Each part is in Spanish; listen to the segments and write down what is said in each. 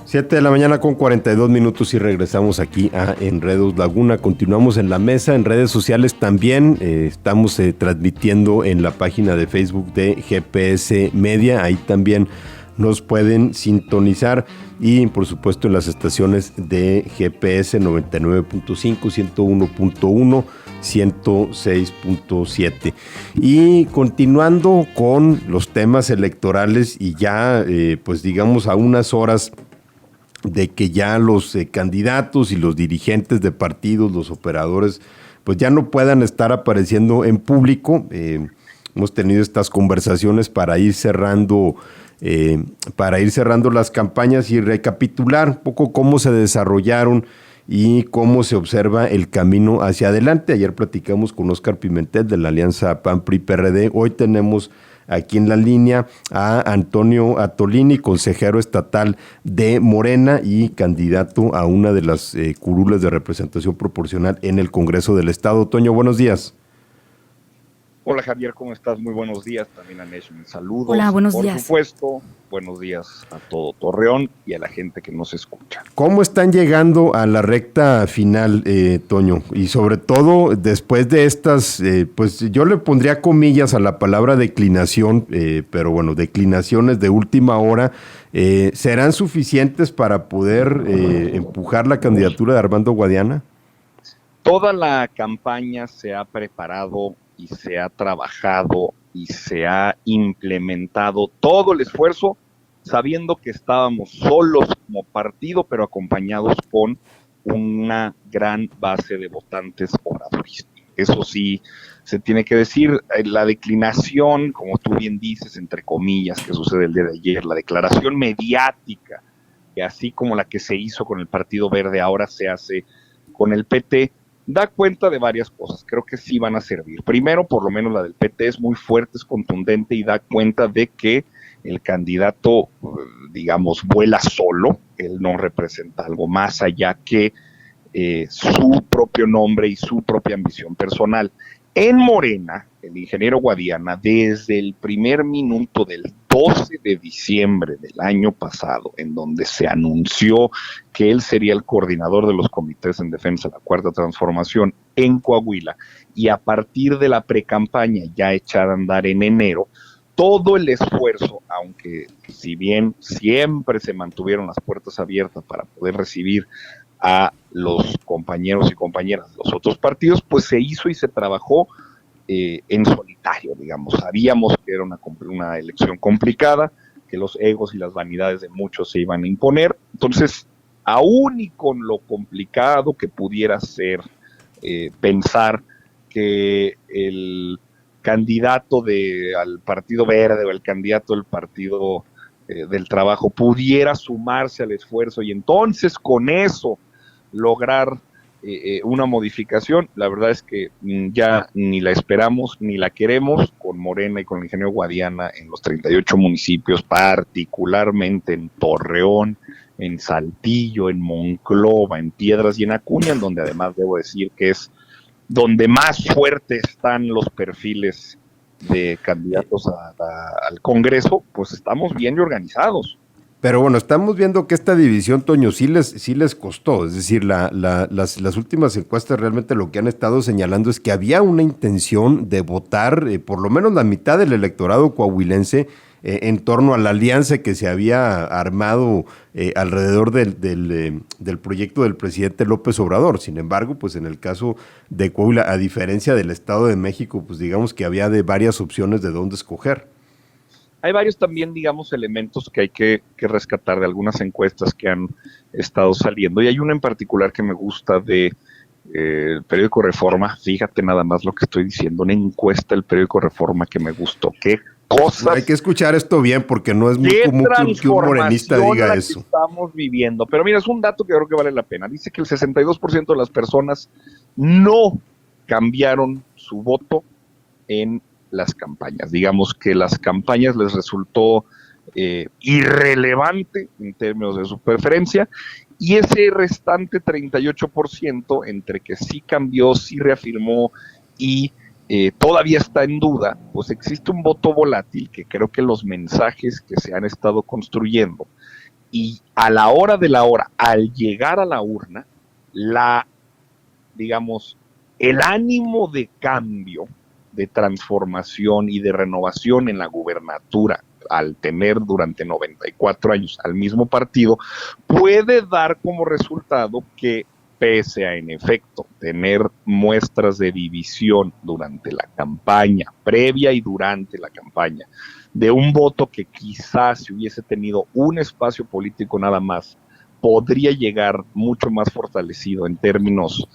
7 de la mañana con 42 minutos y regresamos aquí a Enredos Laguna. Continuamos en la mesa, en redes sociales también. Estamos transmitiendo en la página de Facebook de GPS Media. Ahí también nos pueden sintonizar. Y por supuesto en las estaciones de GPS 99.5, 101.1, 106.7. Y continuando con los temas electorales y ya pues digamos a unas horas de que ya los candidatos y los dirigentes de partidos, los operadores, pues ya no puedan estar apareciendo en público. Hemos tenido estas conversaciones para ir cerrando las campañas y recapitular un poco cómo se desarrollaron y cómo se observa el camino hacia adelante. Ayer platicamos con Óscar Pimentel de la Alianza PAN-PRI-PRD. Hoy tenemos aquí en la línea a Antonio Atolini, consejero estatal de Morena y candidato a una de las curules de representación proporcional en el Congreso del Estado. Toño, buenos días. Hola Javier, ¿cómo estás? Muy buenos días. También a Neshmin, saludos. Hola, buenos días. Por supuesto, buenos días a todo Torreón y a la gente que nos escucha. ¿Cómo están llegando a la recta final, Toño? Y sobre todo después de estas, pues yo le pondría comillas a la palabra declinación, pero bueno, declinaciones de última hora, ¿serán suficientes para poder empujar la candidatura de Armando Guadiana? Toda la campaña se ha preparado y se ha trabajado y se ha implementado todo el esfuerzo sabiendo que estábamos solos como partido, pero acompañados con una gran base de votantes obradoristas. Eso sí, se tiene que decir, la declinación, como tú bien dices, entre comillas, que sucede el día de ayer, la declaración mediática, que así como la que se hizo con el Partido Verde, ahora se hace con el PT, da cuenta de varias cosas, creo que sí van a servir. Primero, por lo menos la del PT es muy fuerte, es contundente y da cuenta de que el candidato, digamos, vuela solo, él no representa algo más allá que su propio nombre y su propia ambición personal. En Morena, el ingeniero Guadiana, desde el primer minuto del 12 de diciembre del año pasado, en donde se anunció que él sería el coordinador de los comités en defensa de la Cuarta Transformación en Coahuila, y a partir de la precampaña ya echada a andar en enero, todo el esfuerzo, aunque si bien siempre se mantuvieron las puertas abiertas para poder recibir a los compañeros y compañeras de los otros partidos, pues se hizo y se trabajó en solitario, digamos. Sabíamos que era una elección complicada, que los egos y las vanidades de muchos se iban a imponer. Entonces, aún y con lo complicado que pudiera ser pensar que el candidato al Partido Verde o el candidato del Partido del Trabajo pudiera sumarse al esfuerzo y entonces con eso lograr una modificación, la verdad es que ya ni la esperamos ni la queremos. Con Morena y con el ingeniero Guadiana en los 38 municipios, particularmente en Torreón, en Saltillo, en Monclova, en Piedras y en Acuña, en donde además debo decir que es donde más fuertes están los perfiles de candidatos al Congreso, pues estamos bien organizados. Pero bueno, estamos viendo que esta división, Toño, sí les costó. Es decir, las últimas encuestas realmente lo que han estado señalando es que había una intención de votar por lo menos la mitad del electorado coahuilense en torno a la alianza que se había armado alrededor del proyecto del presidente López Obrador. Sin embargo, pues en el caso de Coahuila, a diferencia del Estado de México, pues digamos que había de varias opciones de dónde escoger. Hay varios también, digamos, elementos que hay que rescatar de algunas encuestas que han estado saliendo. Y hay una en particular que me gusta de el periódico Reforma. Fíjate nada más lo que estoy diciendo. Una encuesta del periódico Reforma que me gustó. ¿Qué cosas? Hay que escuchar esto bien porque no es muy común que un morenista diga eso. Estamos viviendo. Pero mira, es un dato que creo que vale la pena. Dice que el 62% de las personas no cambiaron su voto en las campañas. Digamos que las campañas les resultó irrelevante en términos de su preferencia, y ese restante 38% entre que sí cambió, sí reafirmó y todavía está en duda, pues existe un voto volátil que creo que los mensajes que se han estado construyendo y a la hora de la hora, al llegar a la urna, digamos, el ánimo de cambio, de transformación y de renovación en la gubernatura, al tener durante 94 años al mismo partido, puede dar como resultado que, pese a, en efecto, tener muestras de división durante la campaña, previa y durante la campaña, de un voto que quizás si hubiese tenido un espacio político nada más, podría llegar mucho más fortalecido en términos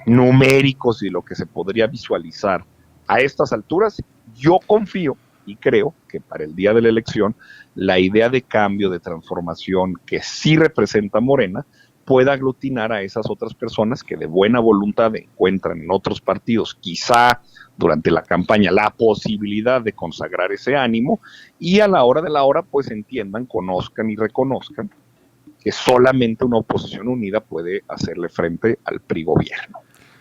numéricos y lo que se podría visualizar a estas alturas. Yo confío y creo que para el día de la elección, la idea de cambio, de transformación que sí representa Morena, pueda aglutinar a esas otras personas que de buena voluntad encuentran en otros partidos, quizá durante la campaña, la posibilidad de consagrar ese ánimo, y a la hora de la hora pues entiendan, conozcan y reconozcan que solamente una oposición unida puede hacerle frente al PRI gobierno.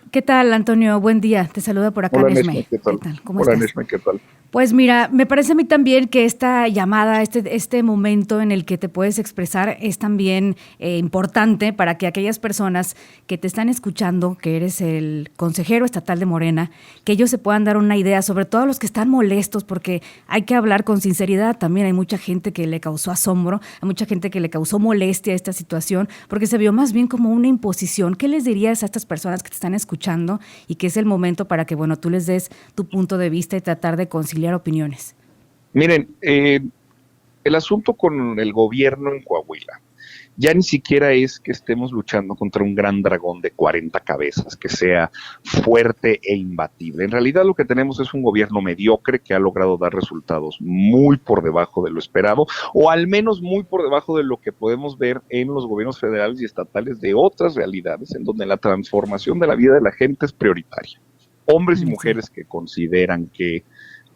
¿Qué tal, Antonio? Buen día. Te saluda por acá Neshme. ¿Qué tal? ¿Cómo estás? Neshme, ¿qué tal? Pues mira, me parece a mí también que esta llamada, este momento en el que te puedes expresar es también importante para que aquellas personas que te están escuchando, que eres el consejero estatal de Morena, que ellos se puedan dar una idea, sobre todo los que están molestos, porque hay que hablar con sinceridad. También hay mucha gente que le causó asombro, hay mucha gente que le causó molestia a esta situación, porque se vio más bien como una imposición. ¿Qué les dirías a estas personas que te están escuchando y que es el momento para que, bueno, tú les des tu punto de vista y tratar de conciliar opiniones? Miren, el asunto con el gobierno en Coahuila ya ni siquiera es que estemos luchando contra un gran dragón de 40 cabezas, que sea fuerte e imbatible. En realidad lo que tenemos es un gobierno mediocre que ha logrado dar resultados muy por debajo de lo esperado, o al menos muy por debajo de lo que podemos ver en los gobiernos federales y estatales de otras realidades, en donde la transformación de la vida de la gente es prioritaria. Hombres y mujeres que consideran que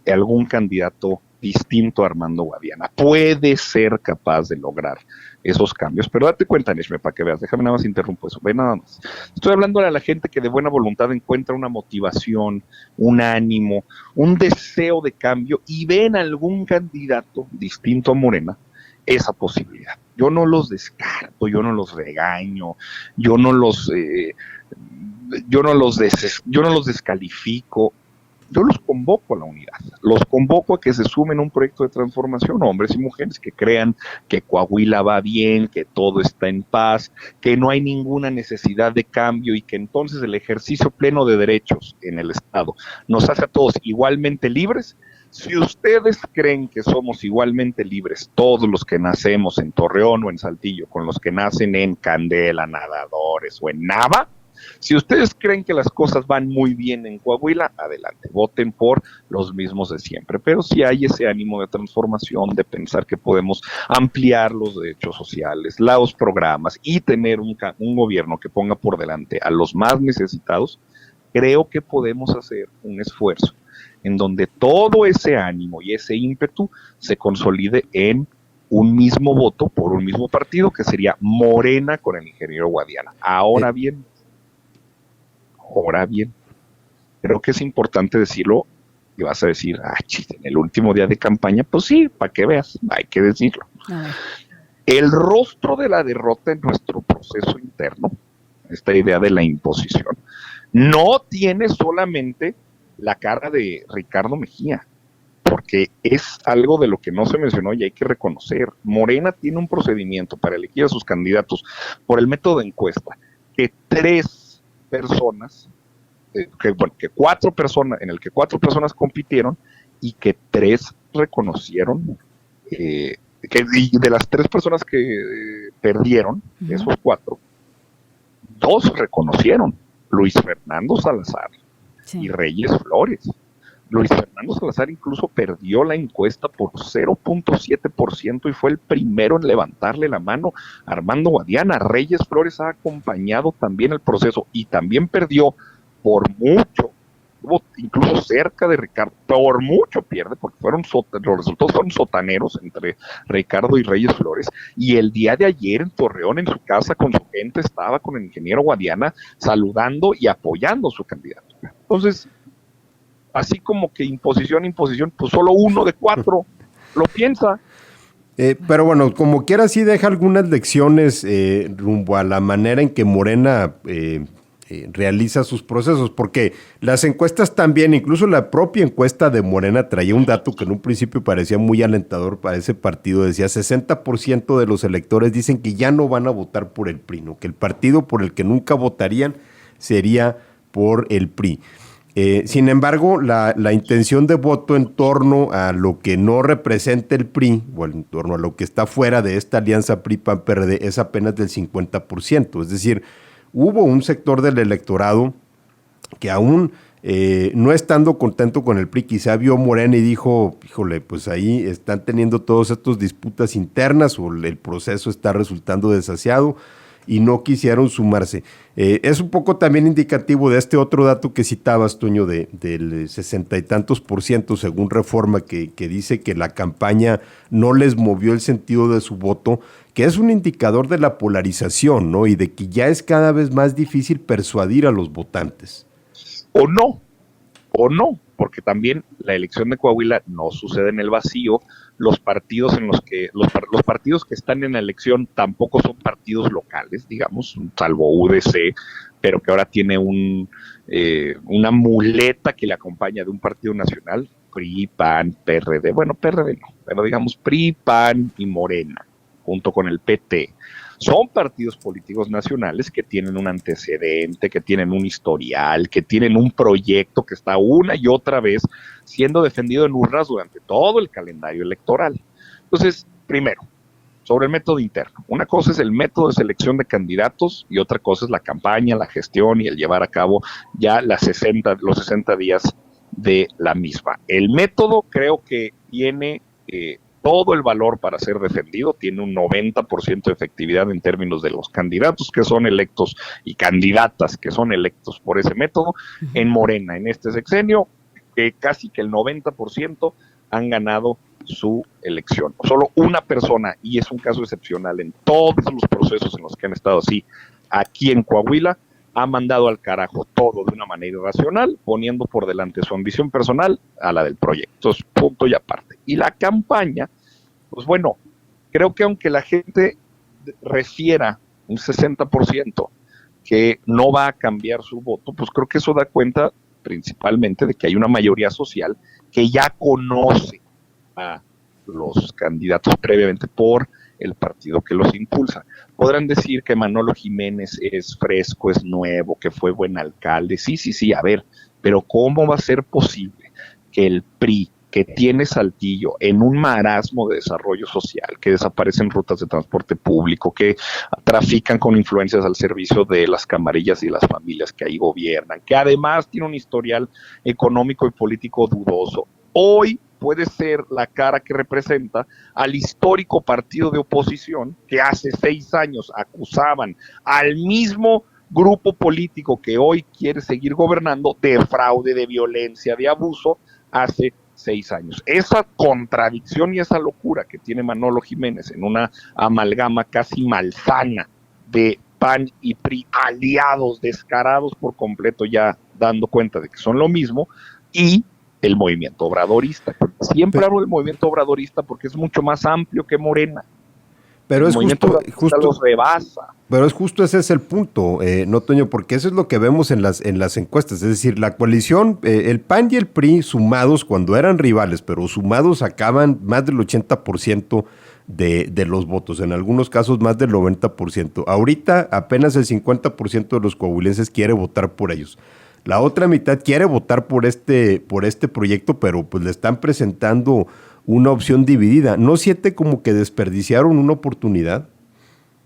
algún candidato distinto a Armando Guadiana puede ser capaz de lograr esos cambios, pero date cuenta, Neshme, para que veas, déjame nada más interrumpo eso, ve nada más. Estoy hablando a la gente que de buena voluntad encuentra una motivación, un ánimo, un deseo de cambio y ve en algún candidato distinto a Morena esa posibilidad. Yo no los descarto, yo no los regaño, yo no los descalifico. Yo los convoco a la unidad, los convoco a que se sumen a un proyecto de transformación, hombres y mujeres que crean que Coahuila va bien, que todo está en paz, que no hay ninguna necesidad de cambio y que entonces el ejercicio pleno de derechos en el Estado nos hace a todos igualmente libres. Si ustedes creen que somos igualmente libres, todos los que nacemos en Torreón o en Saltillo, con los que nacen en Candela, Nadadores o en Nava, si ustedes creen que las cosas van muy bien en Coahuila, adelante, voten por los mismos de siempre. Pero si hay ese ánimo de transformación, de pensar que podemos ampliar los derechos sociales, los programas y tener un gobierno que ponga por delante a los más necesitados, creo que podemos hacer un esfuerzo en donde todo ese ánimo y ese ímpetu se consolide en un mismo voto por un mismo partido, que sería Morena con el ingeniero Guadiana. Ahora bien, creo que es importante decirlo, y vas a decir, en el último día de campaña, pues sí, para que veas, hay que decirlo. El rostro de la derrota en nuestro proceso interno, esta idea de la imposición, no tiene solamente la cara de Ricardo Mejía, porque es algo de lo que no se mencionó y hay que reconocer. Morena tiene un procedimiento para elegir a sus candidatos por el método de encuesta, que cuatro personas compitieron y que 3 reconocieron, y de las 3 personas que perdieron, esos 4, 2 reconocieron, Luis Fernando Salazar y Reyes Flores. Luis Fernando Salazar incluso perdió la encuesta por 0.7% y fue el primero en levantarle la mano a Armando Guadiana. Reyes Flores ha acompañado también el proceso y también perdió por mucho, estuvo incluso cerca de Ricardo, por mucho pierde, porque los resultados fueron sotaneros entre Ricardo y Reyes Flores, y el día de ayer en Torreón, en su casa con su gente, estaba con el ingeniero Guadiana saludando y apoyando su candidatura. Entonces, así como que imposición, pues solo 1 de 4 lo piensa. Pero bueno, como quiera sí deja algunas lecciones rumbo a la manera en que Morena realiza sus procesos, porque las encuestas también, incluso la propia encuesta de Morena traía un dato que en un principio parecía muy alentador para ese partido, decía 60% de los electores dicen que ya no van a votar por el PRI, ¿no? Que el partido por el que nunca votarían sería por el PRI. Sin embargo, la intención de voto en torno a lo que no representa el PRI, o en torno a lo que está fuera de esta alianza PRI-PAN-PRD, es apenas del 50%. Es decir, hubo un sector del electorado que aún no estando contento con el PRI, quizá vio Morena y dijo, híjole, pues ahí están teniendo todas estas disputas internas o el proceso está resultando desasiado, y no quisieron sumarse. Es un poco también indicativo de este otro dato que citabas, Toño, del 60 y tantos % según Reforma, que dice que la campaña no les movió el sentido de su voto, que es un indicador de la polarización, ¿no? Y de que ya es cada vez más difícil persuadir a los votantes. O no, porque también la elección de Coahuila no sucede en el vacío. Los partidos en los partidos que están en la elección tampoco son partidos locales, digamos, salvo UDC, pero que ahora tiene una muleta que le acompaña de un partido nacional, PRI, PAN, PRD, bueno, PRD no, pero digamos PRI, PAN y Morena, junto con el PT. Son partidos políticos nacionales que tienen un antecedente, que tienen un historial, que tienen un proyecto que está una y otra vez siendo defendido en urnas durante todo el calendario electoral. Entonces, primero, sobre el método interno. Una cosa es el método de selección de candidatos y otra cosa es la campaña, la gestión y el llevar a cabo ya los 60 días de la misma. El método creo que tiene todo el valor para ser defendido, tiene un 90% de efectividad en términos de los candidatos que son electos y candidatas que son electos por ese método. En Morena, en este sexenio, casi que el 90% han ganado su elección. Solo una persona, y es un caso excepcional en todos los procesos en los que han estado así, aquí en Coahuila, ha mandado al carajo todo de una manera irracional, poniendo por delante su ambición personal a la del proyecto. Entonces, punto y aparte. Y la campaña, pues bueno, creo que aunque la gente refiera un 60% que no va a cambiar su voto, pues creo que eso da cuenta principalmente de que hay una mayoría social que ya conoce a los candidatos previamente por el partido que los impulsa. Podrán decir que Manolo Jiménez es fresco, es nuevo, que fue buen alcalde. Sí, a ver, pero ¿cómo va a ser posible que el PRI, que tiene Saltillo en un marasmo de desarrollo social, que desaparecen rutas de transporte público, que trafican con influencias al servicio de las camarillas y las familias que ahí gobiernan, que además tiene un historial económico y político dudoso, hoy puede ser la cara que representa al histórico partido de oposición que hace 6 años acusaban al mismo grupo político que hoy quiere seguir gobernando de fraude, de violencia, de abuso hace 6 años. Esa contradicción y esa locura que tiene Manolo Jiménez en una amalgama casi malsana de PAN y PRI aliados, descarados por completo, ya dando cuenta de que son lo mismo, y el movimiento obradorista. Siempre hablo del movimiento obradorista porque es mucho más amplio que Morena. Pero es justo los rebasa. Pero es justo ese es el punto, ¿no, Toño? Porque eso es lo que vemos en las encuestas. Es decir, la coalición, el PAN y el PRI sumados cuando eran rivales, pero sumados sacaban más del 80% de los votos, en algunos casos más del 90%. Ahorita apenas el 50% de los coahuilenses quiere votar por ellos. La otra mitad quiere votar por este proyecto, pero pues le están presentando una opción dividida. ¿No siente como que desperdiciaron una oportunidad?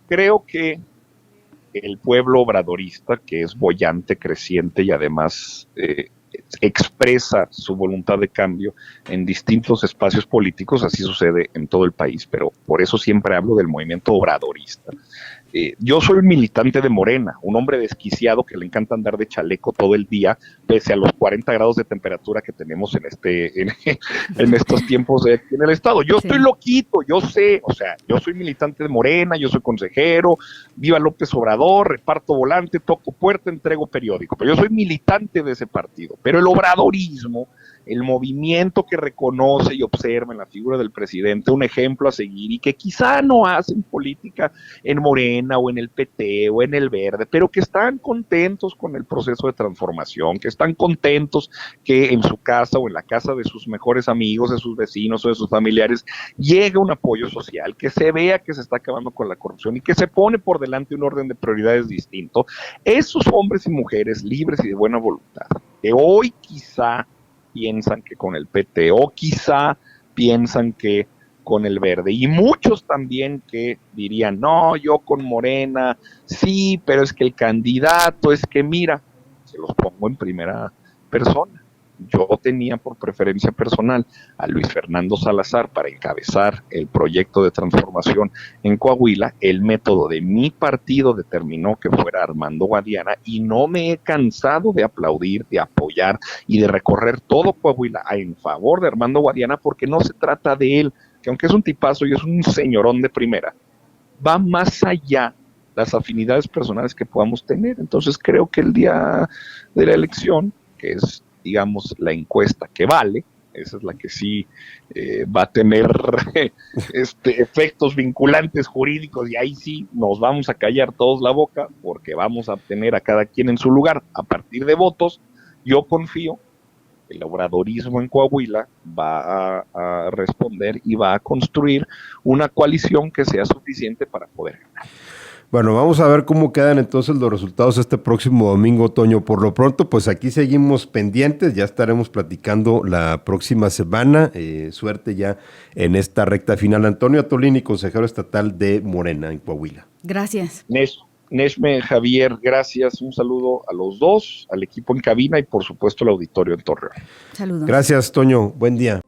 Creo que el pueblo obradorista, que es boyante, creciente y además expresa su voluntad de cambio en distintos espacios políticos, así sucede en todo el país, pero por eso siempre hablo del movimiento obradorista. Yo soy un militante de Morena, un hombre desquiciado que le encanta andar de chaleco todo el día, pese a los 40 grados de temperatura que tenemos en estos tiempos en el estado. Yo estoy loquito, yo sé, o sea, yo soy militante de Morena, yo soy consejero, viva López Obrador, reparto volante, toco puerta, entrego periódico, pero yo soy militante de ese partido. Pero el obradorismo el movimiento que reconoce y observa en la figura del presidente un ejemplo a seguir y que quizá no hacen política en Morena o en el PT o en el Verde, pero que están contentos con el proceso de transformación, que están contentos que en su casa o en la casa de sus mejores amigos, de sus vecinos o de sus familiares llegue un apoyo social, que se vea que se está acabando con la corrupción y que se pone por delante un orden de prioridades distinto. Esos hombres y mujeres libres y de buena voluntad, que hoy quizá piensan que con el PT o quizá piensan que con el Verde, y muchos también que dirían, no, yo con Morena, sí, pero es que el candidato, es que mira, se los pongo en primera persona. Yo tenía por preferencia personal a Luis Fernando Salazar para encabezar el proyecto de transformación en Coahuila. El método de mi partido determinó que fuera Armando Guadiana y no me he cansado de aplaudir, de apoyar y de recorrer todo Coahuila en favor de Armando Guadiana, porque no se trata de él, que aunque es un tipazo y es un señorón de primera, va más allá las afinidades personales que podamos tener. Entonces creo que el día de la elección, que es, digamos, la encuesta que vale, esa es la que sí va a tener efectos vinculantes jurídicos, y ahí sí nos vamos a callar todos la boca, porque vamos a tener a cada quien en su lugar a partir de votos. Yo confío que el obradorismo en Coahuila va a responder y va a construir una coalición que sea suficiente para poder ganar. Bueno, vamos a ver cómo quedan entonces los resultados este próximo domingo, Toño. Por lo pronto, pues aquí seguimos pendientes, ya estaremos platicando la próxima semana. Suerte ya en esta recta final. Antonio Atolini, consejero estatal de Morena en Coahuila. Gracias. Neshme, Javier, gracias. Un saludo a los dos, al equipo en cabina y por supuesto al auditorio en Torreón. Saludos. Gracias, Toño. Buen día.